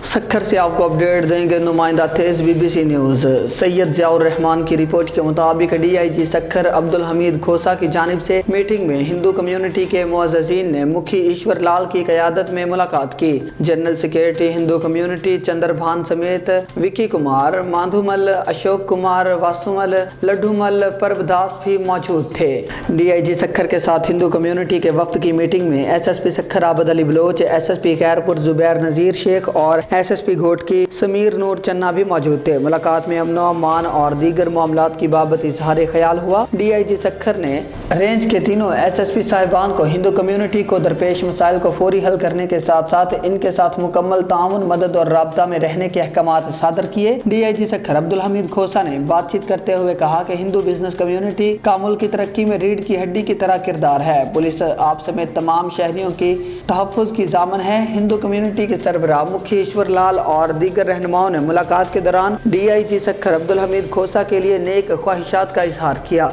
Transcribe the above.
سکھر سے آپ کو اپڈیٹ دیں گے نمائندہ تیز BBC نیوز۔ سید ضیاء الرحمان کی رپورٹ کے مطابق DIG سکھر عبدالحمید کھوسا کی جانب سے میٹنگ میں ہندو کمیونٹی کے معززین نے مکھی ایشور لال کی قیادت میں ملاقات کی۔ جنرل سیکریٹری ہندو کمیونٹی چندر بھان سمیت وکی کمار، مادھومل، اشوک کمار، واسومل، لڈھومل، پرب داس بھی موجود تھے۔ DIG سکھر کے ساتھ ہندو کمیونٹی کے وفد کی میٹنگ میں SSP سکھر عابد علی بلوچ، SSP خیرپور زبیر نذیر شیخ اور SSP گھوٹکی سمیر نور چنہ بھی موجود تھے۔ ملاقات میں امن و امان اور دیگر معاملات کی بابت اظہار خیال ہوا۔ DIG سکھر نے رینج کے تینوں SSP صاحبان کو ہندو کمیونٹی کو درپیش مسائل کو فوری حل کرنے کے ساتھ ساتھ ان کے ساتھ مکمل تعاون، مدد اور رابطہ میں رہنے کے احکامات صادر کیے۔ DIG سکھر عبدالحمید کھوسا نے بات چیت کرتے ہوئے کہا کہ ہندو بزنس کمیونٹی کا ملک کی ترقی میں ریڑھ کی ہڈی کی طرح کردار ہے۔ پولیس آپ سمیت تمام شہریوں کی تحفظ کی ضامن ہے۔ ہندو کمیونٹی کے سربراہ مکھی ایشور لال اور دیگر رہنماؤں نے ملاقات کے دوران DIG سکھر عبدالحمید کھوسا کے لیے نیک خواہشات کا اظہار کیا۔